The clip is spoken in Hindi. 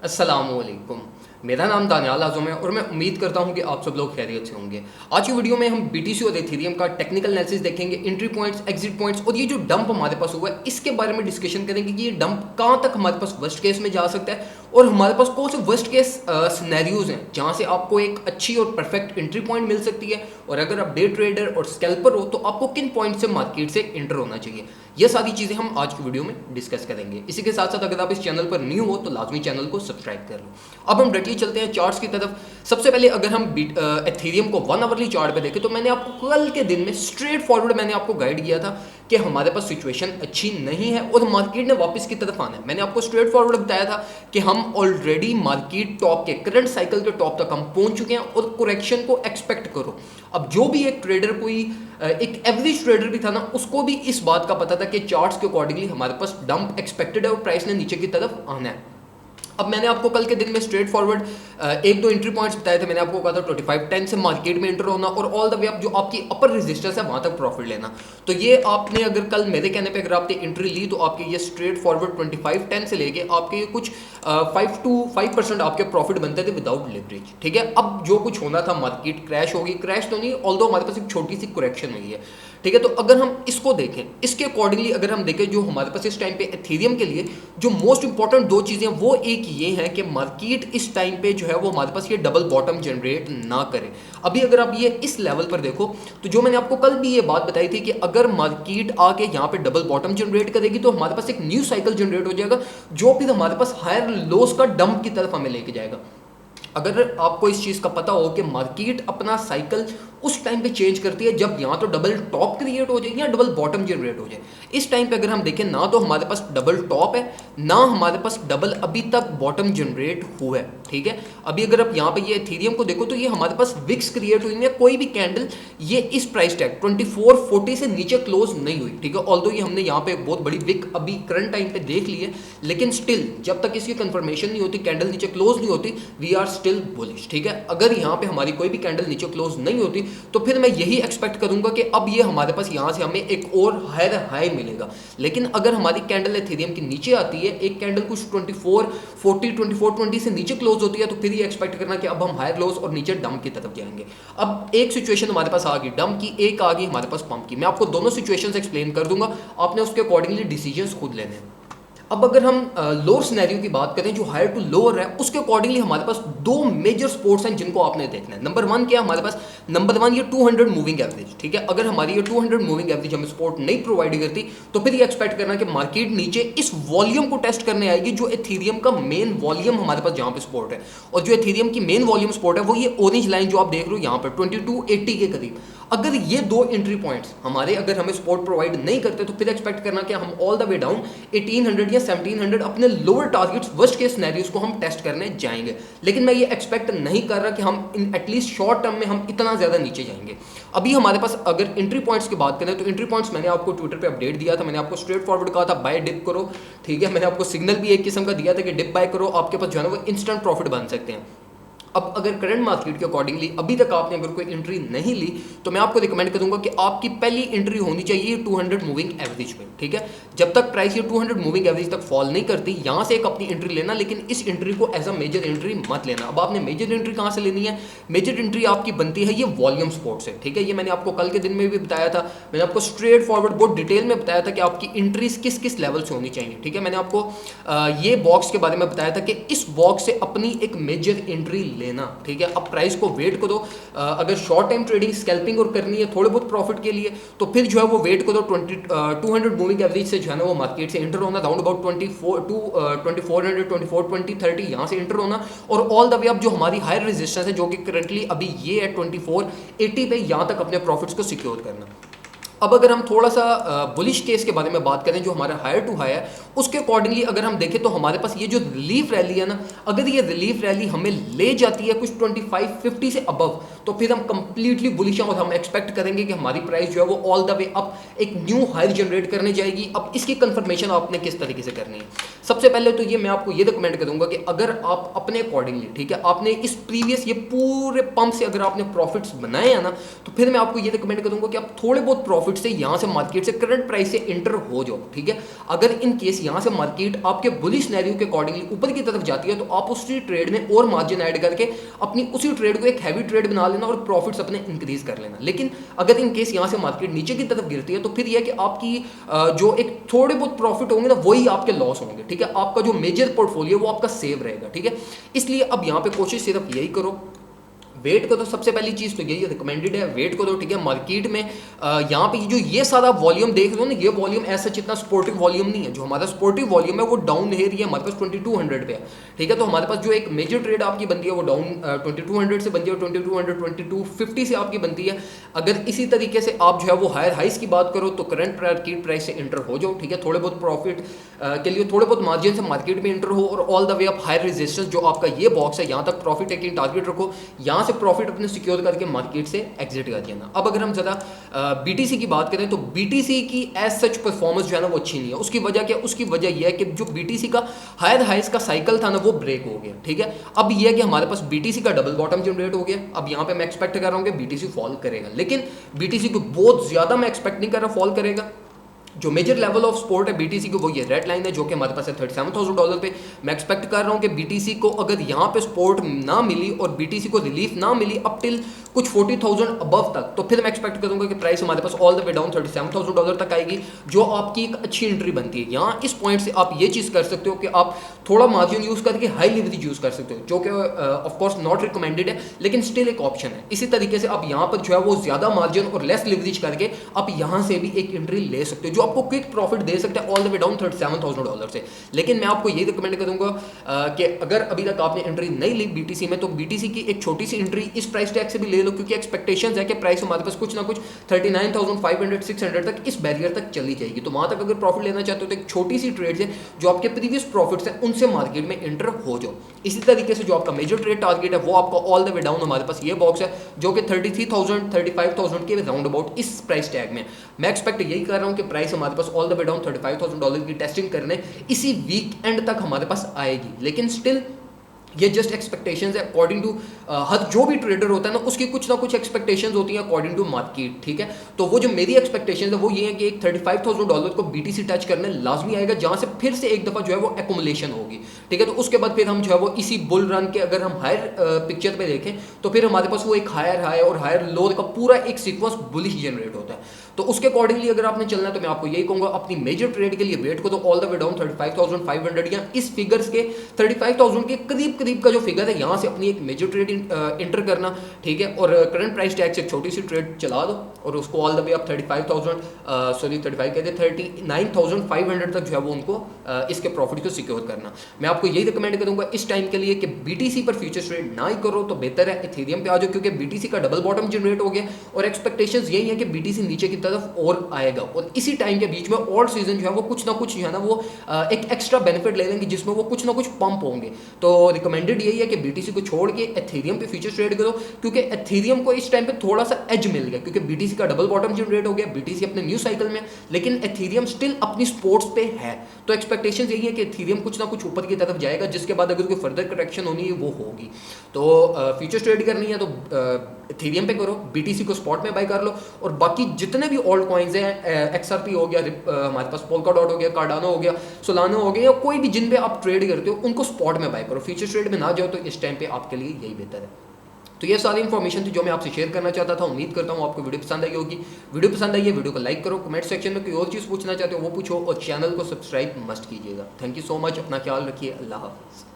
अस्सलामुअलैकुम। मेरा नाम दानियाल आज़म है और मैं उम्मीद करता हूं कि आप सब लोग खैरियत से होंगे। आज की वीडियो में हम बीटीसी और एथेरियम का टेक्निकल एनालिसिस देखेंगे, एंट्री पॉइंट्स, एग्जिट पॉइंट्स और ये जो डंप हमारे पास हुआ है इसके बारे में डिस्कशन करेंगे कि ये डंप कहाँ तक हमारे पास वर्स्ट केस में जा सकता है और हमारे पास कौन से वर्स्ट केस सिनेरियोज हैं जहाँ से आपको एक अच्छी और परफेक्ट एंट्री पॉइंट मिल सकती है, और अगर आप डे ट्रेडर और स्कैल्पर हो तो आपको किन पॉइंट से मार्केट से एंटर होना चाहिए। ये सारी चीज़ें हम आज की वीडियो में डिस्कस करेंगे। इसी के साथ साथ अगर आप इस चैनल पर न्यू हो तो लाजमी चैनल को सब्सक्राइब कर लो। अब हम डायरेक्टली चलते हैं चार्ट्स की तरफ। सबसे पहले अगर हम एथेरियम को 1 आवरली चार्ट पे देखें तो मैंने आपको कल के दिन में स्ट्रेट फॉरवर्ड मैंने आपको गाइड किया था कि हमारे पास सिचुएशन अच्छी नहीं है और मार्केट ने वापस की तरफ आना है। मैंने आपको स्ट्रेट फॉरवर्ड बताया था कि हम ऑलरेडी मार्केट टॉप के करंट साइकिल के टॉप तक हम पहुंच चुके हैं और करेक्शन को एक्सपेक्ट करो। अब जो भी एक ट्रेडर कोई एक एवरेज ट्रेडर भी था ना, उसको भी इस बात का पता था कि चार्ट्स के अकॉर्डिंगली हमारे पास डंप एक्सपेक्टेड है और प्राइस ने नीचे की तरफ आना है। अब मैंने आपको कल के दिन में स्ट्रेट फॉरवर्ड एक दो एंट्री पॉइंट्स बताए थे। मैंने आपको कहा था 2510 से मार्केट में एंटर होना और ऑल द वे अप जो आपकी अपर रेजिस्टेंस है वहां तक प्रॉफिट लेना। तो ये आपने अगर कल मेरे कहने पे अगर आपने एंट्री ली तो आपके ये स्ट्रेट फॉरवर्ड 2510 से लेके आपके कुछ 5% आपके प्रॉफिट बनते थे विदाउट लिवरेज। ठीक है, अब जो कुछ होना था मार्केट क्रैश होगी, क्रैश तो नहीं, ऑल्दो हमारे पास एक छोटी सी करेक्शन हुई है। ठीक है, तो अगर हम इसको देखें, इसके अकॉर्डिंगली अगर हम देखें जो हमारे पास इस टाइम पे एथेरियम के लिए जो मोस्ट इंपॉर्टेंट दो चीज़ें वो एक ये है कि मार्केट इस टाइम पे जो है वो हमारे पास ये डबल बॉटम जनरेट ना करे। अभी अगर आप ये इस लेवल पर देखो तो जो मैंने आपको कल भी ये बात बताई थी कि अगर मार्केट आके यहाँ पे डबल बॉटम जनरेट करेगी तो हमारे पास एक न्यू साइकिल जनरेट हो जाएगा जो फिर हमारे पास हायर लोस का डंप की तरफ हमें लेके जाएगा। अगर आपको इस चीज़ का पता हो कि मार्केट अपना साइकिल उस टाइम पे चेंज करती है जब यहाँ तो डबल टॉप क्रिएट हो जाए या डबल बॉटम जनरेट हो जाए। इस टाइम पे अगर हम देखें ना तो हमारे पास डबल टॉप है ना हमारे पास डबल अभी तक बॉटम जनरेट हुआ है। ठीक है, अभी अगर आप यहाँ पे ये एथेरियम को देखो तो ये हमारे पास विक्स क्रिएट हुई है, कोई भी कैंडल ये इस प्राइस टैग 2440 से नीचे क्लोज नहीं हुई। ठीक है, ऑल्दो ये हमने यहाँ पे एक बहुत बड़ी विक अभी करंट टाइम पे देख ली है, लेकिन स्टिल जब तक इसकी कंफर्मेशन नहीं होती, कैंडल नीचे क्लोज नहीं होती, वी आर स्टिल बुलिश। ठीक है, अगर यहाँ पे हमारी कोई भी कैंडल नीचे क्लोज नहीं होती तो फिर मैं यही एक्सपेक्ट करूंगा कि अब ये हमारे पास यहाँ से हमें एक और हायर हाई मिलेगा। लेकिन अगर हमारी कैंडल एथेरियम की नीचे आती है, एक कैंडल कुछ 2440 2420 से नीचे क्लोज होती है, तो फिर ये एक्सपेक्ट करना कि अब हम हायर लोस और नीचे डंप की तरफ जाएंगे। अब एक सिचुएशन हमारे पास आ गई डंप की, एक आ गई हमारे पास पंप की। मैं आपको दोनों सिचुएशंस एक्सप्लेन कर दूंगा, आपने उसके अकॉर्डिंगली डिसीजंस खुद लेने हैं। अब अगर हम लोअर सिनेरियो की बात करें जो हायर टू लोअर है, उसके अकॉर्डिंगली हमारे पास दो मेजर सपोर्ट्स हैं जिनको आपने देखना है। नंबर वन क्या है हमारे पास? नंबर वन ये 200 मूविंग एवरेज। ठीक है, अगर हमारी ये 200 मूविंग एवरेज हमें सपोर्ट नहीं प्रोवाइड करती तो फिर ये एक्सपेक्ट करना कि मार्केट नीचे इस वॉल्यूम को टेस्ट करने आएगी जो एथेरियम का मेन वॉल्यूम हमारे पास जहां पे सपोर्ट है। और जो एथेरियम की मेन वॉल्यूम सपोर्ट है वो ये ऑरेंज लाइन जो आप देख रहे हो यहाँ पर 2280 के करीब। अगर ये दो एंट्री पॉइंट्स हमारे अगर हमें सपोर्ट प्रोवाइड नहीं करते तो फिर एक्सपेक्ट करना कि हम ऑल द वे डाउन 1800 या 1700 अपने lower targets worst case scenarios को हम टेस्ट करने जाएंगे। लेकिन मैं ये एक्सपेक्ट नहीं कर रहा कि हम इन एटलीस्ट शॉर्ट टर्म में हम इतना ज़्यादा नीचे जाएंगे। अभी हमारे पास अगर एंट्री पॉइंट्स की बात करें तो एंट्री पॉइंट्स मैंने आपको ट्विटर पे अपडेट दिया था, मैंने आपको स्ट्रेट फॉरवर्ड कहा था बाय डिप करो। ठीक है, मैंने आपको सिग्नल भी एक किस्म का दिया था कि डिप बाय करो, आपके पास जो है ना वो इंस्टेंट प्रॉफिट बन सकते हैं। अब अगर करंट मार्केट के अकॉर्डिंगली अभी तक आपने अगर कोई एंट्री नहीं ली तो मैं आपको रिकमेंड करूंगा कि आपकी पहली एंट्री होनी चाहिए 200 मूविंग एवरेज पे। ठीक है, जब तक प्राइस ये 200 मूविंग एवरेज तक फॉल नहीं करती यहां से एक अपनी एंट्री लेना, लेकिन इस एंट्री को एज अ मेजर एंट्री मत लेना। अब आपने मेजर एंट्री कहां से लेनी है? मेजर एंट्री आपकी बनती है ये वॉल्यूम सपोर्ट से। ठीक है, ये मैंने आपको कल के दिन में भी बताया था, मैंने आपको स्ट्रेट फॉरवर्ड बहुत डिटेल में बताया था कि आपकी एंट्रीज किस किस लेवल से होनी चाहिए। ठीक है, मैंने आपको ये बॉक्स के बारे में बताया था कि इस बॉक्स से अपनी एक मेजर एंट्री लेना। ठीक है, अब प्राइस को वेट करो, अगर शॉर्ट टाइम ट्रेडिंग स्कैल्पिंग और करनी है थोड़े बहुत प्रॉफिट के लिए तो फिर जो है वो वेट करो 200 मूविंग एवरेज से जो है ना वो मार्केट से एंटर होना, राउंड अबाउट 2400 2420 30 यहाँ से एंटर होना और ऑल द वे अब जो हमारी हायर रेजिस्टेंस है जो कि करंटली अभी ये है 2480 पे, यहाँ तक अपने प्रॉफिट्स को सिक्योर करना। अब अगर हम थोड़ा सा बुलिश केस के बारे में बात करें जो हमारा हायर टू हाई है, उसके अकॉर्डिंगली अगर हम देखें तो हमारे पास ये जो रिलीफ रैली है ना, अगर ये रिलीफ रैली हमें ले जाती है कुछ 2550 से अबव तो फिर हम कंप्लीटली बुलिश हैं और हम एक्सपेक्ट करेंगे कि हमारी प्राइस जो है वो ऑल द वे अप एक न्यू हाई जनरेट करने जाएगी। अब इसकी कंफर्मेशन आपने किस तरीके से करनी है? सबसे पहले तो ये मैं आपको ये रिकमेंड करूंगा कि अगर आप अपने अकॉर्डिंगली, ठीक है, आपने इस प्रीवियस ये पूरे पंप से अगर आपने प्रॉफिट्स बनाए हैं ना तो फिर मैं आपको ये रिकमेंड करूंगा कि आप थोड़े बहुत प्रॉफिट प्रॉफिट से यहाँ से मार्केट से करंट प्राइस से इंटर हो जाओ, ठीक है। अगर इन केस यहाँ से मार्केट आपके बुलिश सिनेरियो के अकॉर्डिंगली ऊपर की तरफ जाती है तो आप उसी ट्रेड में और मार्जिन ऐड करके अपनी उसी ट्रेड को एक हैवी ट्रेड बना लेना और प्रॉफिट्स अपने इंक्रीज कर लेना। लेकिन अगर इन केस यहाँ से मार्केट नीचे की तरफ गिरती है तो फिर यह कि आपकी जो एक थोड़े बहुत प्रॉफिट होंगे ना वही आपके लॉस होंगे, ठीक है। आपका जो मेजर पोर्टफोलियो वो आपका सेव रहेगा, ठीक है। इसलिए अब यहाँ पे कोशिश सिर्फ यही करो, वेट को तो सबसे पहली चीज़ तो यही रिकमेंडेड है, वेट को तो, ठीक है। मार्केट में यहाँ पे जो ये सारा वॉल्यूम देख रहे हो ना, ये वॉल्यूम ऐसा जितना स्पोर्टिव वॉल्यूम नहीं है। जो हमारा स्पोर्टिव वॉल्यूम है वो डाउन है, ये हमारे पास 2200 पे है, ठीक है। तो हमारे पास जो एक मेजर ट्रेड आपकी बनती है वो डाउन 2200 से बनती है, 2200 2250 से आपकी बनती है। अगर इसी तरीके से आप जो है वो हायर हाइस की बात करो तो करंट मार्केट प्राइस से इंटर हो जाओ, ठीक है। थोड़े बहुत प्रॉफिट के लिए थोड़े बहुत मार्जिन से मार्केट में इंटर हो और ऑल द वे आप हायर रेजिस्टेंस जो आपका ये बॉक्स है यहाँ तक प्रॉफिट टेकिंग टारगेट रखो, यहाँ से प्रॉफिट अपने सिक्योर करके मार्केट से एग्जिट कर देना। अब अगर हम ज़्यादा बीटीसी की बात करें तो बीटीसी की एज सच परफॉर्मेंस जो है ना वो अच्छी नहीं है। उसकी वजह क्या? उसकी वजह यह है कि जो बीटीसी का हायर हाइस का साइकिल था ना वो ब्रेक हो गया, ठीक है। अब यह है कि हमारे पास बीटीसी का डबल बॉटम जनरेट हो गया। अब यहाँ पे मैं एक्सपेक्ट कर रहा हूँ कि बीटीसी फॉल करेगा, लेकिन बीटीसी को बहुत ज़्यादा मैं एक्सपेक्ट नहीं कर रहा फॉल करेगा। जो मेजर लेवल ऑफ सपोर्ट है बीटीसी को वो ये रेड लाइन है जो कि हमारे पास है $37,000 पे। मैं एक्सपेक्ट कर रहा हूँ कि बीटीसी को अगर यहाँ पे सपोर्ट ना मिली और बीटीसी को रिलीफ ना मिली अप टिल कुछ 40,000 अबव तक, तो फिर मैं एक्सपेक्ट करूँगा कि प्राइस हमारे पास ऑल द वे डाउन $37,000 तक आएगी, जो आपकी एक अच्छी एंट्री बनती है। यहाँ इस पॉइंट से आप ये चीज़ कर सकते हो कि आप थोड़ा मार्जिन यूज़ करके हाई लेवरेज यूज़ कर सकते हो, जो कि ऑफकोर्स नॉट रिकमेंडेड है, लेकिन स्टिल एक ऑप्शन है। इसी तरीके से आप यहाँ पर जो है वो ज़्यादा मार्जिन और लेस लेवरेज करके आप यहाँ से भी एक एंट्री ले सकते हो, जो आपको क्विक प्रॉफिट दे सकता है ऑल द वे डाउन $37,000 से। लेकिन मैं आपको ये रिकमेंड करूंगा कि अगर अभी तक आपने एंट्री नहीं ली बीटीसी में, तो बीटीसी की एक छोटी सी एंट्री इस प्राइस टैग से भी ले लो, क्योंकि एक्सपेक्टेशंस है कि प्राइस हमारे पास कुछ ना कुछ 39,500 600 तक इस बैरियर तक चली जाएगी। तो वहां तक अगर प्रॉफिट लेना चाहते हो तो एक छोटी सी ट्रेड है जो आपके प्रीवियस प्रॉफिट्स हैं उनसे मार्केट में एंटर हो जाओ। इसी तरीके से जो आपका मेजर ट्रेड टारगेट है वो आपका ऑल द वे डाउन हमारे पास ये बॉक्स है जो कि 33,000 35,000 के राउंड अबाउट इस प्राइस टैग में। मैं एक्सपेक्ट यही कर रहा हूँ कि प्राइस हमारे पास ऑल द वे डाउन $35,000 की टेस्टिंग करने इसी वीक एंड तक हमारे पास आएगी। लेकिन स्टिल ये जस्ट एक्सपेक्टेशंस है अकॉर्डिंग टू हर जो भी ट्रेडर होता है ना उसकी कुछ ना कुछ एक्सपेक्टेशंस होती हैं अकॉर्डिंग टू मार्केट, ठीक है। तो वो जो मेरी एक्सपेक्टेशंस है वो ये है कि एक $35,000 को बीटीसी टच करने लाजमी आएगा, जहां से फिर से एक दफ़ा जो है वो एक्युमुलेशन होगी, ठीक है। तो उसके बाद फिर हम जो है वो इसी बुल रन के अगर हम हायर पिक्चर पे देखें तो फिर हमारे पास वो एक हायर हाई और हायर लो का पूरा एक सीक्वेंस बुलिश जनरेट होता है। तो उसके अकॉर्डिंगली अगर आपने चलना है तो मैं आपको यही कहूँगा अपनी मेजर ट्रेड के लिए वेट को तो ऑल द वे डाउन 35,500 या इस फिगर्स के 35,000 के करीब करीब का जो फिगर है यहाँ से अपनी एक मेजर ट्रेड इंटर करना, ठीक है। और करंट प्राइस टैग से एक छोटी सी ट्रेड चला दो और उसको ऑल द वे आप 39,500 तक जो है वो उनको इसके प्रॉफिट को सिक्योर करना। मैं आपको यही रिकमेंड करूँगा इस टाइम के लिए कि बीटीसी पर फ्यूचर्स ट्रेड ना ही करो तो बेहतर है, इथेरियम पे आ जाओ, क्योंकि बीटीसी का डबल बॉटम जनरेट हो गया और एक्सपेक्टेशंस यही है कि बीटीसी नीचे की तरफ और आएगा और इसी टाइम के बीच में ऑल्ट सीजन जो है वो कुछ ना कुछ जो है ना वो एक एक्स्ट्रा बेनिफिट ले लेंगे जिसमें वो कुछ ना कुछ पंप होंगे। तो रिकमेंडेड यही है कि बीटीसी को छोड़ के एथेरियम पे फ्यूचर्स ट्रेड करो, क्योंकि एथेरियम को इस टाइम पे थोड़ा सा एज मिल गया, क्योंकि बीटीसी का डबल बॉटम जनरेट हो गया, बीटीसी अपने न्यू साइकिल में, लेकिन एथेरियम स्टिल अपनी स्पोर्ट्स पे है। तो एक्सपेक्टेशन यही है कि एथेरियम कुछ ना कुछ ऊपर की तरफ जाएगा, जिसके बाद अगर कोई फर्दर करेक्शन होनी है वो होगी। तो फ्यूचर्स ट्रेड करनी है तो एथेरियम पे करो, बीटीसी को स्पॉट में बाय कर लो और बाकी जितने भी ऑल्ट कॉइन्स हैं, XRP हो गया, हमारे पास पोल्काडॉट हो गया, कार्डानो हो गया, सोलानो हो गया, या कोई भी जिन पे आप ट्रेड करते हो उनको स्पॉट में बाय करो। फ्यूचर ट्रेड में ना जाओ तो इस टाइम पे आपके लिए यही बेहतर है। तो ये सारी इन्फॉर्मेशन थी जो मैं आपसे शेयर करना चाहता था। उम्मीद करता हूँ आपको वीडियो पसंद आई होगी। वीडियो पसंद आई है वीडियो को लाइक करो, कमेंट सेक्शन में कोई और चीज़ पूछना चाहते हो वो पूछो और चैनल को सब्सक्राइब मस्ट कीजिएगा। थैंक यू सो मच, अपना ख्याल रखिए, अल्लाह हाफिज़।